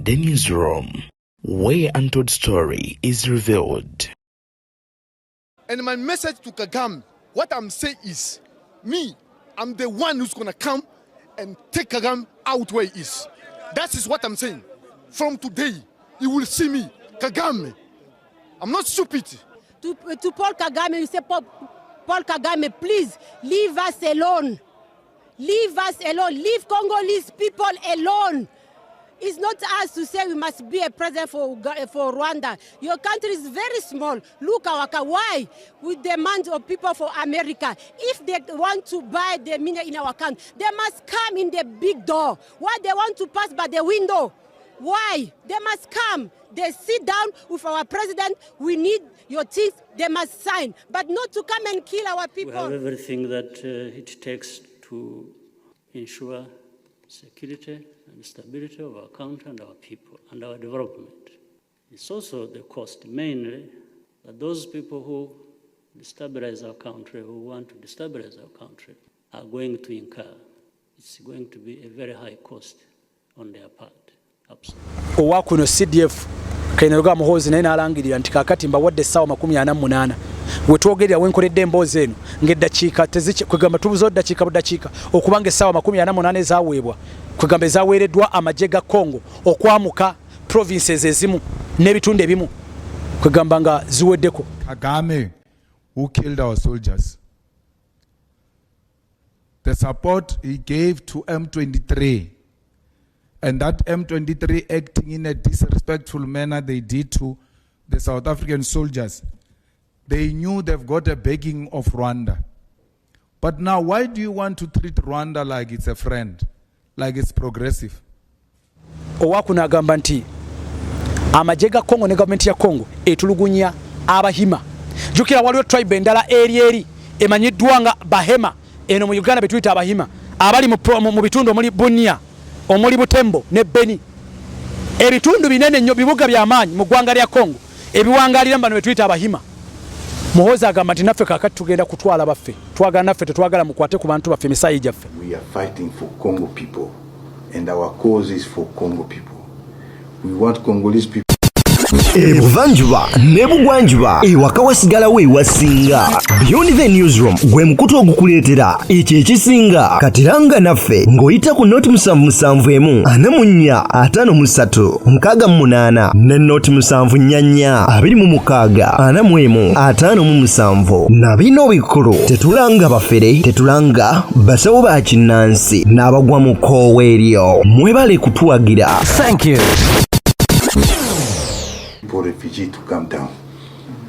The newsroom, where untold story is revealed. And my message to Kagame, what I'm saying is, me, I'm the one who's gonna come and take Kagame out where he is. That is what I'm saying. From today, you will see me, Kagame. I'm not stupid. To Paul Kagame, you say, Paul Kagame, please leave us alone. Leave us alone. Leave Congolese people alone. It's not us to say we must be a president for Rwanda. Your country is very small. Look, why we demand of people for America? If they want to buy the mineral in our country, they must come in the big door. Why they want to pass by the window? Why? They must come. They sit down with our president. We need your things. They must sign, but not to come and kill our people. We have everything that it takes to ensure security and stability of our country and our people and our development. It's also the cost, mainly, that those people who destabilize our country, who want to destabilize our country, are going to incur. It's going to be a very high cost on their part. Absolutely. Owakuno CDF Kaineruga muhozi naye nalangirira nti kakati mbawadde ssaawa 48 wetwogerera wenkoledde emboozi eno ng'eddakiika kwegamba tubuzo ddakiika buddakiika okubanga essaawa 48 ezaaweebwa kwegamba ezaaweereddwa amagye ga Congo okwamuka provinces ezimu n'ebitundu ebimu kwegamba nga ziweddeko. Kagame, who killed our soldiers, the support he gave to M23, and that M23 acting in a disrespectful manner they did to the South African soldiers. They knew they've got a backing of Rwanda. But now, why do you want to treat Rwanda like it's a friend, like it's progressive? Owakuno agamba nti amagye ga Congo ne gavumenti ya Congo etulugunya abahima. Jukira waliwo tribe endala eri emanyiddwa nga Bahema eno mu Uganda betuyita abahima abali mu bitundu omuli Bunia omuli Butembo ne Beni. Ebitundu binene nnyo bibuga by'amaanyi mu ggwanga lya Congo ebiwangalira mbano betuyita abahima. Muhozi agamba nti naffe kakati tugenda kutwala baffe twagala naffe tetwagala mukwate ku bantu baffe emisayi gyaffe. We are fighting for Congo people and our cause is for Congo people. We want Congolese people. Ebuvanjuba nebugwanjuba ewaka wasigalawo ewasinga. Beyond the newsroom gwe mukutu ogukuleetera ekyo ekisinga katiranga naffe ng'oyita ku noti 771 44 53 ne noti 744 26 45 na bino bikulu tetulanga bafere tetulanga basawo ba kinnansi n'abagwa mu koowa eryo mwebale kutuwagira. Thank you. For refugees to come down,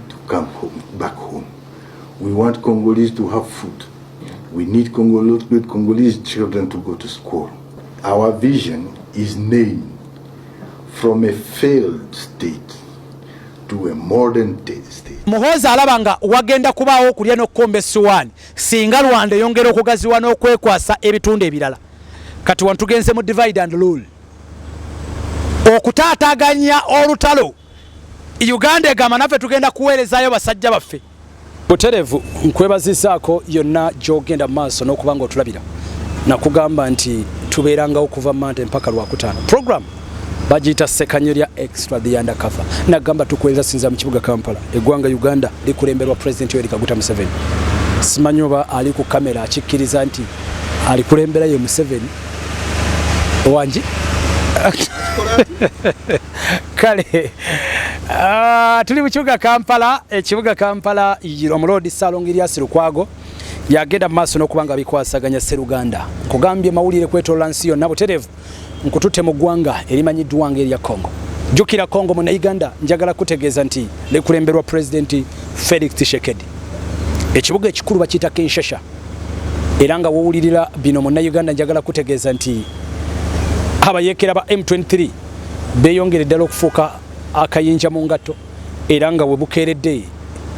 to come home, back home. We want Congolese to have food. We need Congolese children to go to school. Our vision is named from a failed state to a modern state. Muhozi alabanga wagenda kubaawo kulya n'okkomba essuwaani singa Rwanda eyongera okugaziwa n'okwekwasa ebitundu ebirala. Kati wantugenze mu divide and rule. Okutaataganya olutalo. Uganda egamba naffe tugenda kuweerezaayo basajja baffe. Buterevu nkwebazizaako yonna gy'ogenda mu maaso n'okubanga otulabira. Nakugamba nti tubeerangawo okuva Mante mpaka Lwakutaano. Program bagiyita Ssekanyo lya Extra the Undercover. Nagamba tukuweereza sinza mu kibuga Kampala. Eggwanga Uganda likulemberwa President Yoweri Kaguta Museveni. Simanyi oba ali ku kamera akikkiriza nti alikulembera ye Museveni. Owangi? Kale tuli mu kibuga Kampala, ekibuga Kampala omulodi Salongiria Sirukwago yagenda maaso n'okubanga bikwasaganya Seruganda. Kugambye mawulire kwetola nsi yonna buterevu nkututte mu ggwanga erimanyiddwa nga erya Congo. Jukira Congo mu Uganda njagala kutegeeza nti lekulemberwa President Felix Tshisekedi. Ekibuga ekikulu bakiyita Kinshasa. Era nga wowulirira bino mu Uganda njagala kutegeeza nti abayekera ba M23 beyongere ddala okufuuka akayinja mu ngatto era nga webukeeredde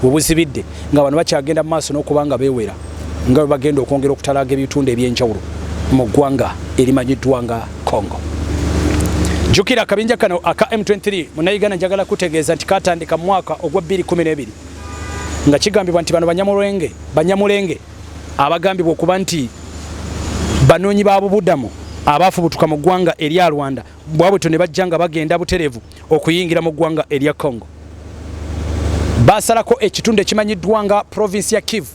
webuzibidde nga bano bakyagenda maaso n'okubanga beewera nga bagenda okwongera okutalaaga ebitundu ebyenjawulo mu ggwanga erimanyiddwa nga Congo. Jukira akabinja kano aka M23 mu Uganda njagala kutegeeza nti katandika mu mwaka ogwa 2012 nga kigambibwa nti bano banyamulenge abagambibwa okuba nti banoonyi b'abobuddamu abafubutuka mu ggwanga erya Rwanda bwabwe ne bajjanga bagenda buterevu okuyingira mu ggwanga erya Congo. Basalako ekitundu ekimanyiddwa nga province ya Kivu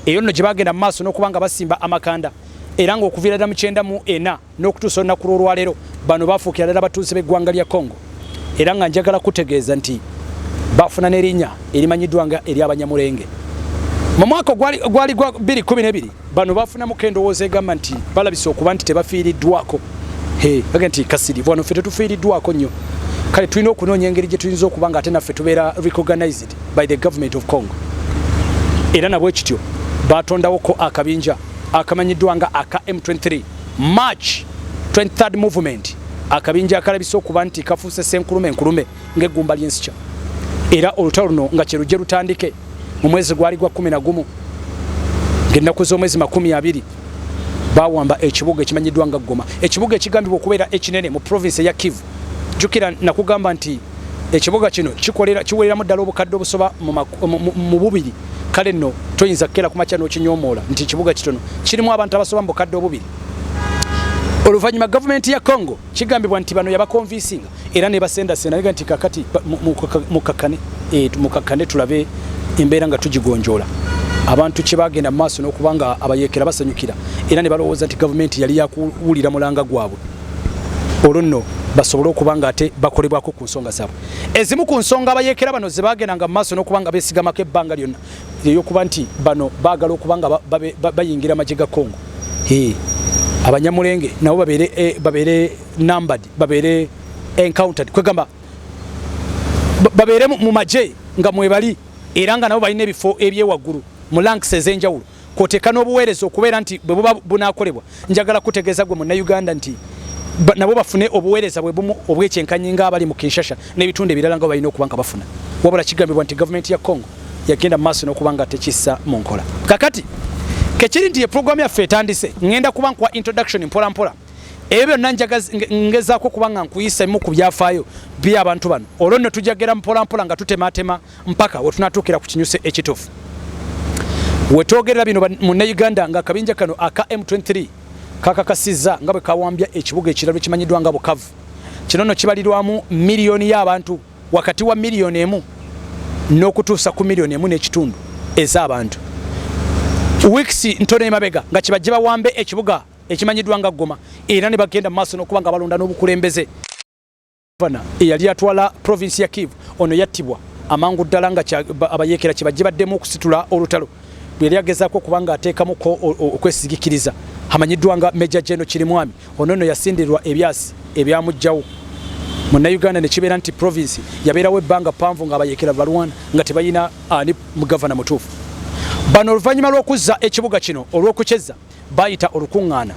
eyo nno gye bagenda mu maaso n'okubanga basimba amakanda era ng'okuviira ddala mu 94 n'okutuusa olunaku lw'olwaleero bano bafuukira ddala batuuze b'eggwanga lya Congo era nga njagala kutegeeza nti bafuna n'erinnya erimanyiddwa nga ery'Abanyamulenge. Mu mwaka gwali gwa 2012 bano bafunamu endowooza egamba nti balabise okuba nti tebafiiriddwako. Baga nti kasiri bwano ffe tetufiiriddwako nnyo, kale tulina okunoonya engeri gye tuyinza okuba nga ate naffe tubeera recognized by the government of Congo. Era nabwe kityo batondawoko akabinja akamanyiddwa nga aka M23 March 23rd movement, akabinja akalabise okuba nti kafuuse senkulume ng'eggumba ly'ensikya, era olutalo luno nga kye lujje lutandike mu mwezi gwali gwa 11 ng'ennaku z'omwezi 20 bawamba ekibuga ekimanyiddwa nga Goma, ekibuga ekigambibwa okubeera ekinene mu province ya Kivu. Jukira nakugamba nti ekibuga kino kiwereramu ddala obukadde obusoba mu bubiri, kale nno toyinza kukera ku makya n'okinyomoola nti ekibuga kitono kirimu abantu abasoba mu bukadde obubiri. Oluvannyuma gavumenti ya Congo kigambibwa nti bano yabakonvinsinga era ne basendasenda nega nti kakati mukakane tulabe embeera nga tugigonjoola. Abantu kye bagenda mu maaso n'okubanga abayeekera basanyukira era ne balowooza nti gavumenti yali yakuwulira mulanga gwabwe olwo nno basobole okubanga ate bakolebwako ku nsonga zaabwe. Ezimu ku nsonga abayeekera bano ze bagendanga mu maaso n'okubanga beesigamako ebbanga lyonna eyokuba nti bano baagala okubanga bayingira amagye ga Congo. Abanyamulenge nabo babeere numbered, babeere encountered, kwegamba babeere mu magye nga mwebali era nga nabo balina ebifo ebyewaggulu mu ranks ez'enjawulo kwoteeka n'obuweereza okubeera nti bwe buba bunaakolebwa. Njagala kutegeeza gwe Munnayuganda nti nabo bafune obuweereza bwe bumu obwekyenkanyi ng'abali mu Kinshasa n'ebitundu ebirala nga balina okuba nga bafuna. Wabula kigambibwa nti gavumenti ya Congo yagenda mu maaso n'okuba nga tekissa mu nkola. Kakati kekiri nti eprogramu yaffe etandise, ngenda kuba nkuwa introduction mpola ebyo byonna ngezaako kuba nga nkuyisemu ku byafaayo by'abantu bano. Olwo nno tujagera mpola nga tutematema mpaka we tunatuukira ku kinyusi ekituufu. Wetwogerera bino Munnayuganda nga akabinja kano aka M23 kakakasizza nga bwe kawambya ekibuga ekirala kimanyiddwa nga Bukavu. Kino nno kibalirwamu miliyoni y'abantu, wakati wa miliyoni emu n'okutuusa ku miliyoni emu n'ekitundu ez'abantu. Weeks ntono emabega nga kibajje bawambe ekibuga ekimanyiddwa nga Goma era ne bagenda mu maaso n'okuba nga balonda n'obukulembeze. Gavana eyali atwala province ya Kivu ono yattibwa amangu ddala nga abayeekera kibajje baddemu okusitula olutalo bwe yali agezaako okuba nga ateekamuko okwesigikiriza. Amanyiddwa nga Major General Kirimwami ono nno yasindirwa ebyasi ebyamugjawo. Munnayuganda ne kibeera nti province yabeerawo ebbanga ppanvu nga abayeekera balwana nga tebalina ani mu gavana mutuufu. Bano oluvannyuma lw'okuzza ekibuga kino olw'okukyezza bayita olukuŋŋaana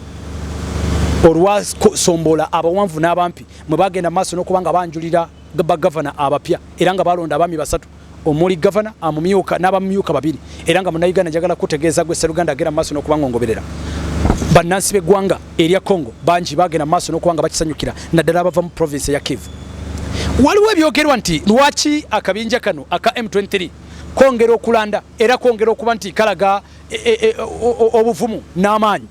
olwasombola abawanvu n'abampi mwe bagenda maaso n'okuba nga banjulira bagavana abapya era nga balonda abaami 3 omuli gavana amumyuka n'abamyuka 2 era nga Munnayuganda njagala kutegeeza gwe Sseruganda agenda maaso n'okuba ngongoberera. Bannansi b'eggwanga erya Congo bangi bagenda maaso n'okuba nga bakisanyukira naddala abava mu province ya Kivu. Waliwo ebyogerwa nti lwaki akabinja kano aka M23 kongera okulanda era kongera okuba nti kalaga obuvumu n'amaanyi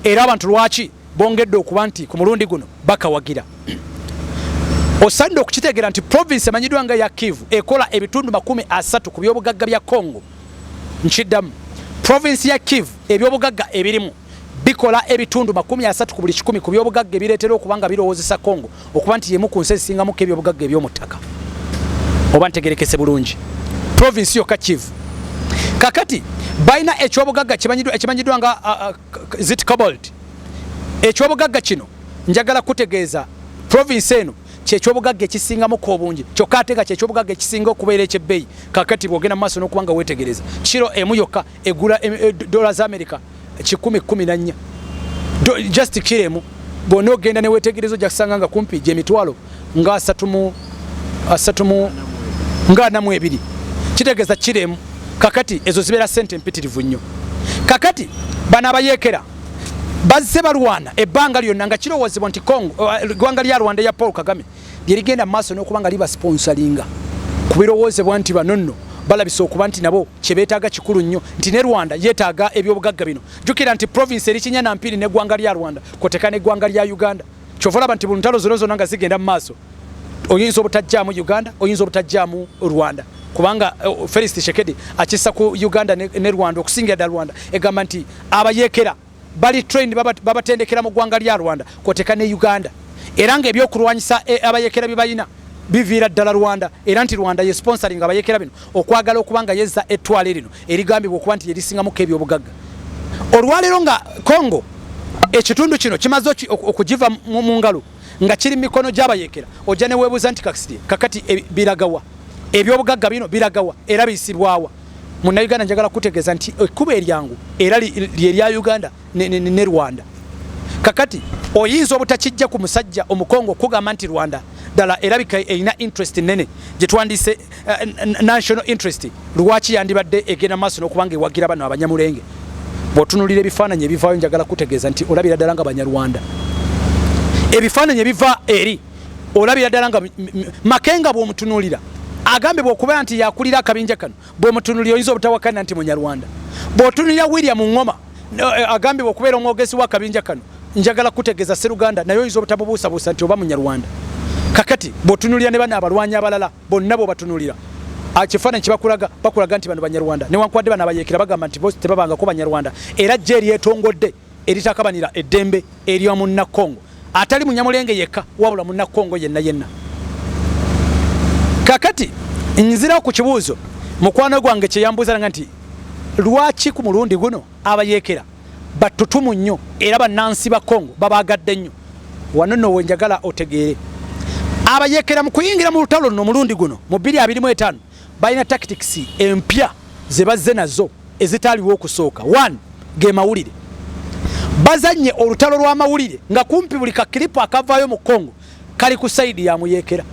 era abantu lwaki bongedde okuba nti ku mulundi guno bakawagira. Osande okukitegeera nti province emanyiddwa nga ya Kivu ekola ebitundu 30 ku byobugagga bya Congo. Nkiddamu province ya Kivu ebyobugagga ebirimu bikola ebitundu 30 ku buli 100 ku byobugagga ebireetera okuba nga birowoozesa Congo okuba nti yemu ku nsi ezisingamu ebyobugagga eby'omu ttaka. Oba ntegerekese bulungi province yokka Kivu. Kakati baina ekyobugagga ekimanyiddwa nga zit cobalt. Ekyobugagga kino njagala kutegeeza province eno ky'ekyobugagga ekisingamu obungi kyokka ate nga ky'ekyobugagga ekisinga okubeera ekyebbeeyi. Kakati bw'ogenda mu maaso n'okuba nga weetegereza kiro emu yokka egula dola za America 1014 just kiro emu. Bw'ona ogenda ne weetegereza ojja kusanga nga kumpi gy'emitwalo nga 42 kitegeeza kiro emu. Kakati ezo zibeera sente mpitirivu nnyo. Kakati bano abayeekera bazze balwana ebbanga lyonna nga kirowoozebwa nti eggwanga lya Rwanda ya Paul Kagame lye ligenda mu maaso n'okuba nga liba sponsoringa ku birowoozebwa nti bano nno balabisa okuba nti nabo kyebetaaga kikulu nnyo nti ne Rwanda yeetaaga ebyobugagga bino jukira nti province erikinya na mpiri n'eggwanga lya Rwanda koteka n'eggwanga lya Uganda kyovolaba nti buli ntalo zonna nga zigenda mu maaso oyinza obutajjaamu Uganda oyinza obutajjaamu Rwanda kubanga Felix Tshisekedi akissa ku Uganda ne Rwanda okusingira ddala Rwanda egamba nti abayeekera bali trained babatendekera mu ggwanga lya Rwanda koteka ne Uganda era nga ebyokulwanyisa abayeekera bibayina biviira ddala Rwanda era nti Rwanda ye sponsoring abayeekera bino okwagala okubanga yezza ettwale lino erigambibwa okuba nti yerisingamuko ebyobugagga olwaleero nga Congo ekitundu kino kimaze okugiva mu ngalo nga kiri mikono gy'abayeekera ojja ne weebuuza nti kakati biragawa ebyobugagga bino biragawa era biyisibwawa Munnayuganda njagala kutegeeza nti ekkubo eryangu era lyerya Uganda ne Rwanda kakati oyinza obutakijja ku musajja omukongo okugamba nti Rwanda ddala erabika erina interest nene gye twandise national interest lwaki yandibadde egenda maaso n'okubanga ewagira bano abanyamulenge bw'otunulira ebifaananyi ebivaayo njagala kutegeeza nti olabira ddala nga Banyarwanda ebifaananyi ebiva eri olabira ddala nga Makenga bw'omutunulira agambe bw'okubeera nti yakulira akabinja kano bw'omutunulira oyinza obutawakana nti Munyarwanda bw'otunulira William Ngoma agambe bw'okubeera omwogezi w'akabinja kano njagala kutegeeza Sseruganda naye oyinza obutamubuusabuusa nti oba Munyarwanda kakati bw'otunulira ne bano abalwanyi abalala bonna bw'obatunulira kifaananyi bakulaga nti bano Banyarwanda newankubadde bano abayeekera bagamba nti bose tebabangako Banyarwanda era jje eryetongodde eritakabanira eddembe erya Munnakongo atali Munyamulenge yekka wabula Munnakongo yenna kakati nzirawo ku kibuuzo mukwano gwange kyeyambuuzanga nti lwaki ku mulundi guno abayeekera batutumu nnyo era bannansi ba Congo babaagadde nnyo wano nno wenjagala otegeere abayeekera mu kuyingira mu lutalo luno omulundi guno mu 2025 balina tactics empya ze bazze nazo ezitaaliwo okusooka 1 ge mawulire bazanye olutalo lw'amawulire nga kumpi buli kakiripo akavaayo mu Congo kali ku saidi ya muyeekera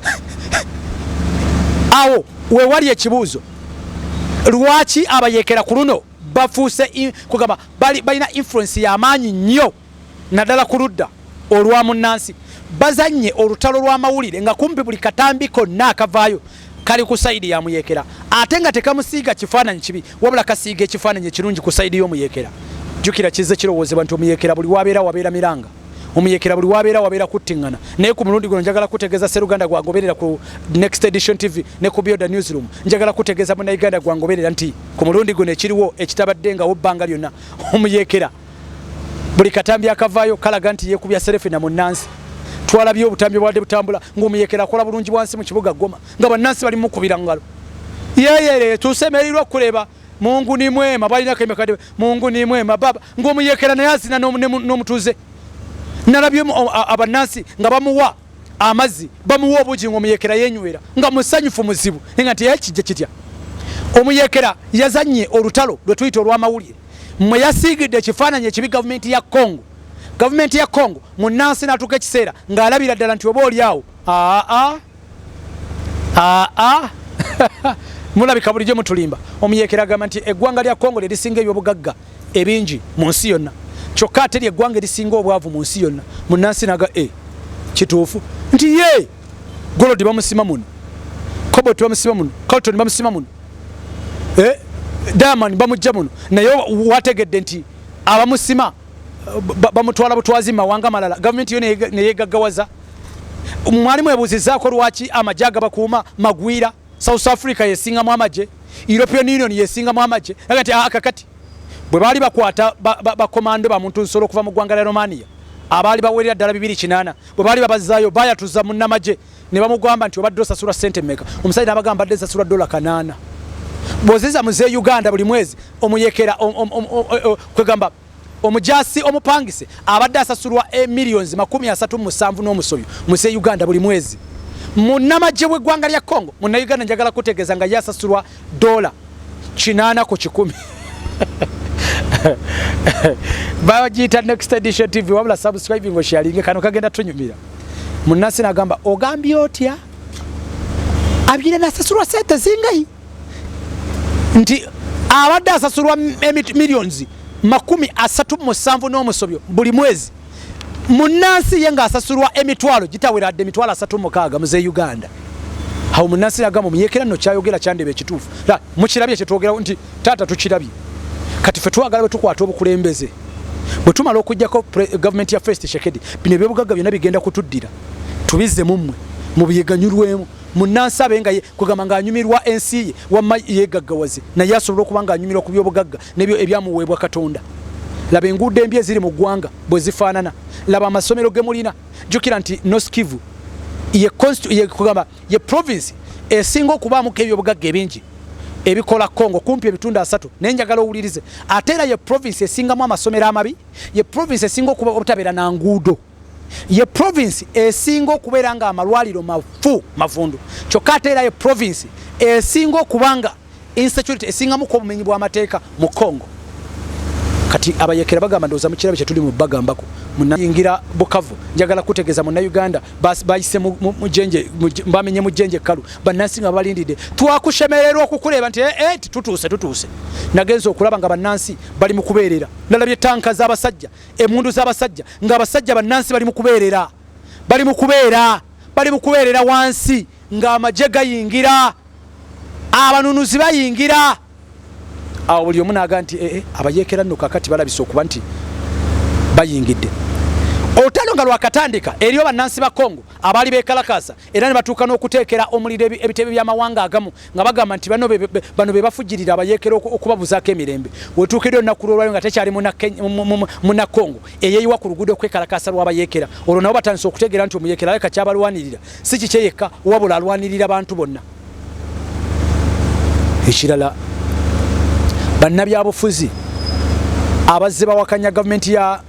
awo we wali ekibuuzo lwaki abayeekera ku luno bafuuse kugamba balina influence y'amaanyi nnyo naddala ku ludda olwa munnansi bazanye olutalo lw'amawulire nga kumpi buli katambi konna akavaayo kali ku saidi ya muyeekera ate nga tekamusiiga kifaananyi kibi wabula kasiiga ekifaananyi ekirungi ku saidi y'omuyeekera jjukira kizze kirowoozebwa nti omuyeekera buli wabeera miranga omuyeekera buli wabeera kuttiŋŋana naye ku mulundi guno njagala kutegeeza Sseruganda gwangoberera ku Next Edition TV ne ku Byoda Newsroom njagala kutegeeza Munnayuganda gwangoberera nti ku mulundi guno ekiriwo ekitabadde nga webbanga lyonna omuyeekera buli katambi akavaayo kalaga nti yeekubya serefe na munnansi twalabye obutambi bwadde butambula ng'omuyeekera akola bulungi bwansi mu kibuga Goma nga bannansi bali mukubira ngalo yeyere tusemereirwa kuleba Mungu ni mwema balina kemekade Mungu ni mwema baba ng'omuyeekera naye azina n'omutuuze nalabye abannansi nga bamuwa amazzi bamuwa obugi ng'omuyeekera yenywera nga musanyufu muzibu nga nti ekijja kitya omuyeekera yazanye olutalo lwe tuyita olw'amawulire mwe yasiigidde ekifaananyi ekibi gavumenti ya Congo munnansi n'atuuka ekiseera ng'alabira ddala nti oba oli awo mulabika bulijjo mutulimba omuyeekera agamba nti eggwanga lya Congo lye lisinga ebyobugagga ebingi mu nsi yonna kyokka ate ly'eggwanga erisinga obwavu mu nsi yonna munnansi naga kituufu nti ye Golodi bamusima muno Cobalt bamusima muno Carlton bamusima muno Diamond bamujja muno naye wategedde nti abamusima bamutwala butwazi mawanga malala gavumenti yo neyeegaggawaza mwalimu ebuuzizzaako lwaki amagye agabakuuma magwira South Africa yesingamu amagye European Union yesingamu amagye agati kakati bwe baali bakwata bakomando ba muntu nsolo okuva mu ggwanga lya Romania abaali bawerera ddala 280 bwe baali babazaayo bayatuza munnamagye ne bamugamba nti obadde osasula ssente mmeka omusajja n'abagamba badde sasula $8 bw'oziza muze Uganda buli mwezi omuyeekera kwegamba omujasi omupangise abadde asasulwa millions 37 n'omusobyo muze Uganda buli mwezi munnamagye w'eggwanga lya Congo Munnayuganda njagala kutegeeza nga yasasulwa $8 ku 100 bagiyita Next Edition TV wabula subscribe ngo sharing kano kagenda tunyumira munnansi nagamba ogambye otya abire nasasulwa sente zingayi nti abadde asasulwa millions 37 n'omusobyo buli mwezi munnansi ye nga asasulwa emitwalo gitaweradde emitwalo 36 muze Uganda hawo munansi yagamba muyekera no kyayogera kyandebe ekituufu la mukirabye kyetwogera nti tata tukirabye kati fe twagala tukwata obukulembeze bwe tumala okujjako government ya First Tshisekedi bino ebyobugagga byonna bigenda kutuddira tubize mummwe mu biyeganyulwemu munansi abe nga kugamba nga anyumirwa ensi ye wamma yegaggawaze naye asobola okuba nga anyumirwa ku byobugagga nebyo ebyamuweebwa Katonda laba enguudo embi eziri mu ggwanga bwe zifaanana laba amasomero ge mulina jjukira nti North Kivu ye province esinga okubaamu ebyobugagga ebingi ebikola Congo kumpi ebitundu 3 nenjagala owulirize ate era ye province esingamu amasomero amabi ye province esinga okuba obutabeera na nguudo ye province esinga okubeera nga amalwaliro mavundu kyokka ate era ye province esinga okubanga insecurity esingamu ku obumenyi bw'amateeka mu Congo kati abayekera bagamba ndoza mu kirabe kyetuli mu bagambako munayingira Bukavu njagala kutegeeza munna Uganda bayise mujenje mbamenye mujenje kalu banansi abalindide twakushemererwa okukuleba nti tutuuse nagenzo okulaba nga banansi bali mukubeerera nalabye tanka z'abasajja emundu z'abasajja nga abasajja banansi bali mukubeerera wansi nga amajega yingira abanunuzi bayingira awo buli omu naaga nti abayekera nno kakati balabise okuba nti bayingidde olutalo nga lwakatandika eriyo bannansi ba Congo abaali beekalakaasa era ne batuuka n'okuteekera omuliro ebitebe by'amawanga agamu nga bagamba nti bano be bafujjirira abayekera okubabuzaako emirembe wetuukiddwe olunaku lwolwayo nga tekyali muna Congo eyeeyiwa ku luguudo okwekalakaasa lw'abayekera olwo nabo batandise okutegeera nti omuyekera aleka kyabalwanirira si kikye yekka wabula alwanirira abantu bonna ekirala bannabyabufuzi abazze bawakanya gavumenti ya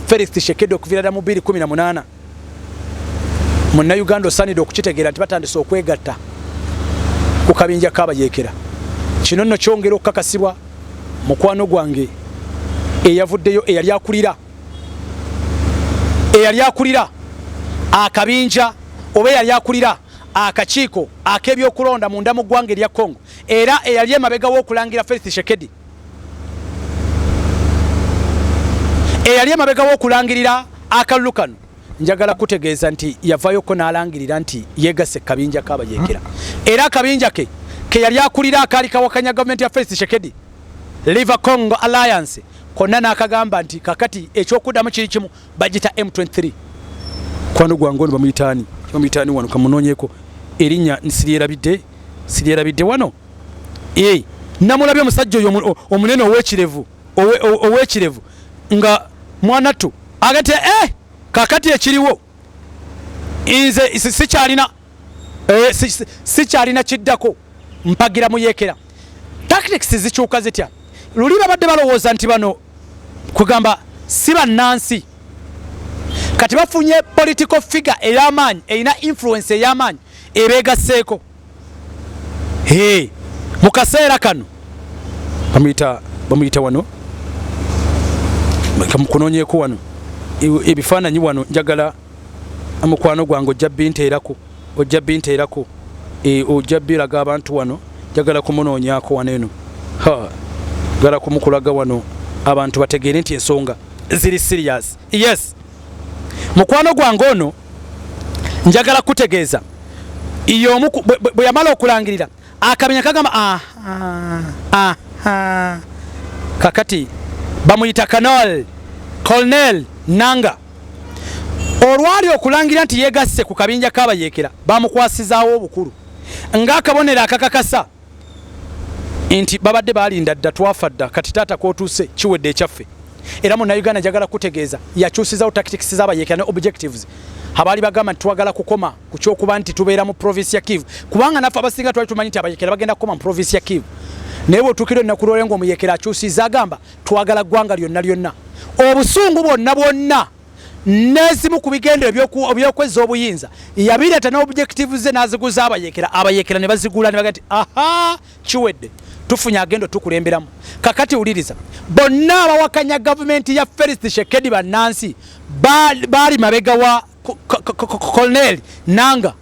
Felix Tshisekedi okuviira mu 2018 munna Uganda osaanidde okukitegeera nti batandise okwegatta ku kabinja k'abayekera kino nno kyongera okukakasibwa mukwano gwange eyavuddeyo eyali akulira akabinja oba eyali akulira akakiiko ak'ebyokulonda munda mu ggwanga erya Congo era eyali emabega w'okulangira Felix Tshisekedi eyali emabega w'okulangirira akalulu kano njagala kutegeeza nti yavayoko n'alangirira nti yegasse kabinja k'abayekera era akabinja ke yali akulira akaali kawakanya gavumenti ya Felix Tshisekedi Live Congo Alliance konna n'akagamba nti kakati ekyokuddamu kiri kimu bagita M23 kwano gwange ono bamuyitaani wano kamunoonyeeko erinnya sirierabidde wano namulabye omusajja oyo omunene owekirevu nga mwanatu agati kakati ekiriwo nze sikyalina kiddako mpagira muyekera tactics zikyuka zitya luli babadde balowooza nti bano kugamba si bannansi kati bafunye political figure ey'amaanyi erina influence ey'amaanyi ebeegasseeko mu kaseera kano bamuyita wano kunoonyeeko wano ebifaananyi wano njagala mukwano gwange ojja binteerako ojja biraga abantu wano njagala kumunoonyaako wano eno njagala kumukulaga wano abantu bategeere nti ensonga ziri serious. Yes, mukwano gwange ono njagala kutegeeza iyo bwe yamala okulangirira akamenya kagamba kakati bamuyita Colonel Nanga olwali okulangira nti yegasse ku kabinja k'abayekera bamukwasizaawo obukulu ng'akabonero akakakasa nti babadde balinda dda twafa dda kati taata kootuuse kiwedde ekyaffe era mu Uganda njagala kutegeeza yakyusizawo tactics z'abayekera ne objectives abaali bagamba nti twagala kukoma ku kyokuba nti tubeera mu province ya Kivu kubanga naffe abasinga twali tumanyi nti abayekera bagenda kukoma mu province ya Kivu naye bw'otuukira ennaku lw'olwengo omuyekera akyusiza agamba twagala ggwanga lyonna obusungu bwonna n'ezimu ku bigendero ebyokwezza obuyinza yabireeta n'objectives ze n'aziguza abayekera ne bazigula ne baga nti kiwedde tufunye agendo tukulemberamu kakati wuliriza bonna abawakanya gavumenti ya Felix Tshisekedi bannansi baali mabega wa Colonel Nanga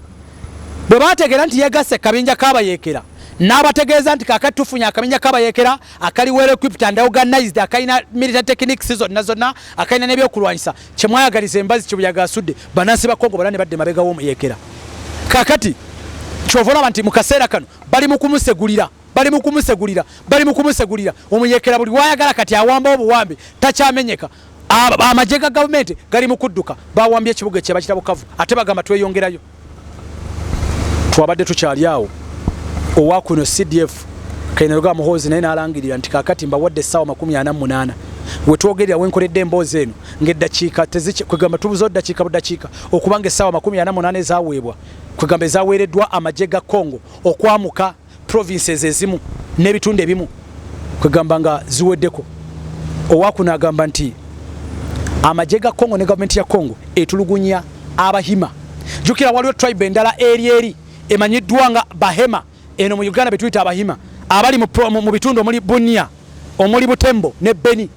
bwe bategeera nti yegasse kabinja k'abayekera n'abategeeza nti kakati tufunye akabinja k'abayekera akali well equipped and organized akalina military techniques zonna akalina n'ebyokulwanyisa kyemwayagaliza embazi kibuyaga asudde bannansi ba Congo bonna ne badde mabega w'omuyekera kakati Chovola nti mu kaseera kano bali mu kumusegulira omuyekera buli wayagala kati awamba obuwambi takyamenyeka. Amagye ga gavumenti gali mu kudduka bawambye ekibuga kye bakira Bukavu ate bagamba tweyongerayo. Twabadde tukyali awo owakuno CDF Kainerugaba Muhoozi naye n'alangirira nti kaakati mbawadde essaawa 48 we twogerera wenkoledde emboozi eno ng'eddakiika kwegamba tubuza oddakiika buddakiika okubanga essaawa 48 ezaaweebwa kwegamba ezaaweereddwa amagye ga Congo okwamuka provinces ezimu n'ebitundu ebimu kwegamba nga ziweddeko. Owakuno agamba nti amagye ga Congo ne gavumenti ya Congo etulugunya abahima. Jukira waliwo tribe endala eri emanyiddwa nga Bahema eno mu Uganda betuyita abahima abali mu bitundu omuli Bunia omuli Butembo ne Beni.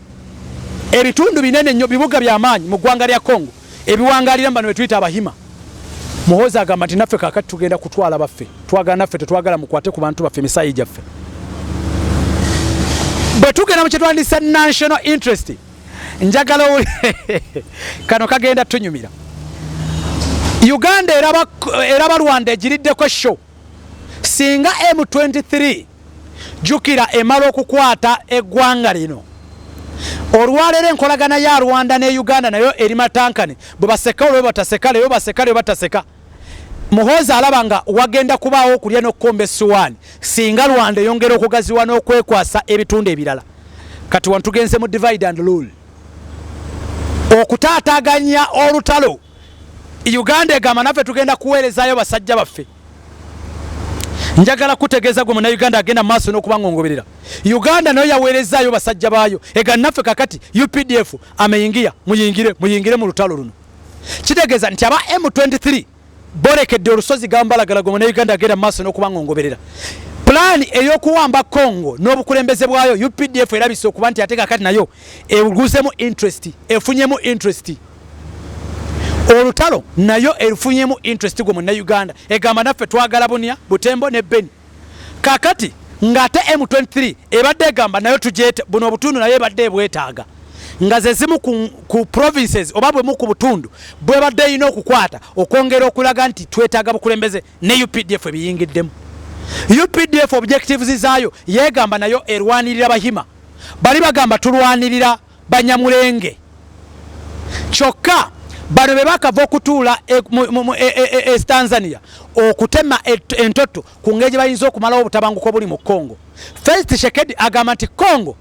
Ebitundu binene nnyo bibuga by'amaanyi mu ggwanga lya Congo ebiwangalira bano betuyita abahima. Muhoozi agamba nti naffe kaakati tugenda kutwala baffe twagala naffe tetwagala mukwate ku bantu baffe emisaayi gyaffe. Bwe tugenda mu kyetwandisa national interest njagala kano kagenda tunyumira. Uganda eraba Rwanda egiriddeko show singa M23 jukira emala okukwata eggwanga lino. Olwaleero enkolagana ya Rwanda ne Uganda nayo eri matankane bwe baseka olwo bataseka leyo baseka leyo bataseka. Muhoozi alaba nga wagenda kubaawo okulya n'okkomba essuwaani singa Rwanda eyongera okugaziwa n'okwekwasa ebitundu ebirala. Kati wantugenze mu divide and rule okutaataganya olutalo. Uganda egamba naffe tugenda kuweerezaayo basajja baffe. Njagala kutegeeza gwe muna Uganda agenda maaso n'okuba ngongoberera. Uganda nayo yaweerezaayo basajja baayo egamba naffe kakati UPDF ameyingia muyingire mu lutalo luno. Kitegeeza nti aba M23 bolekedde olusozi gambalagala gwe muna Uganda agenda maaso n'okuba ngongoberera. Plan eyokuwamba Congo n'obukulembeze bwayo UPDF erabise okuba nti ate kakati nayo eguzemu interest efunyemu interest. Olutalo nayo erufunyemu interest gwe muna Uganda egamba naffe twagala Bunia Butembo ne Beni. Kakati ngate M23 ebadde egamba nayo tujete buno obutundu nayo ebadde ebwetaaga nga ze zimu ku provinces oba bwe mu ku butundu bwe badde ino okukwata okwongera okulaga nti twetaaga bukulembeze ne UPDF ebiyingiddemu. UPDF objectives zaayo yegamba nayo erwanirira bahima bali bagamba tulwanirira Banyamulenge kyokka bano be bakava okutuula Tanzania okutema entoto ku ngeri bayinza okumalawo obutabanguko buli mu Congo. First Tshisekedi agamba nti Congo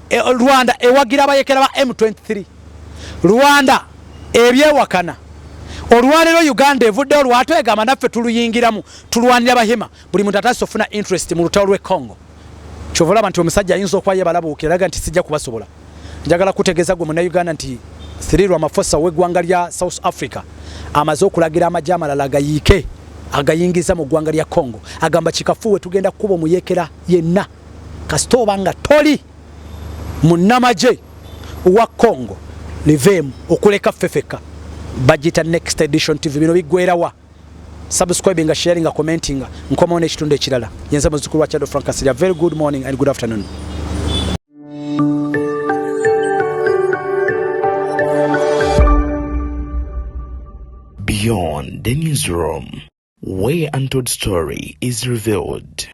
Rwanda ewagira abayekera ba M23 Rwanda ebyewakana. Olwaleero Uganda evuddeyo lwatu egamba naffe tuluyingiramu tulwanira bahima buli muntu ataso ofuna interest mu lutalo lw'e Congo. Kyovulaba nti omusajja ayinza okuba yebalabuukira aga nti sijja kubasobola. Njagala kutegeeza gwe muna Uganda nti Cyril Ramaphosa w'eggwanga lya South Africa amaze okulagira amagye amalala agayiike agayingiza mu ggwanga lya Congo. Agamba kikafuwe tugenda kuba omuyekera yenna kasita oba nga toli munnamagye wa Congo livemu okuleka ffeffeka. Bagita next edition TV bino biggwerawa. Subscribing nga sharing nga commenting nga nkomawo n'ekitundu ekirala. Yenza muzzukulu wa Chado Frank Kasiria. Very good morning and good afternoon. Beyond the newsroom, where untold story is revealed.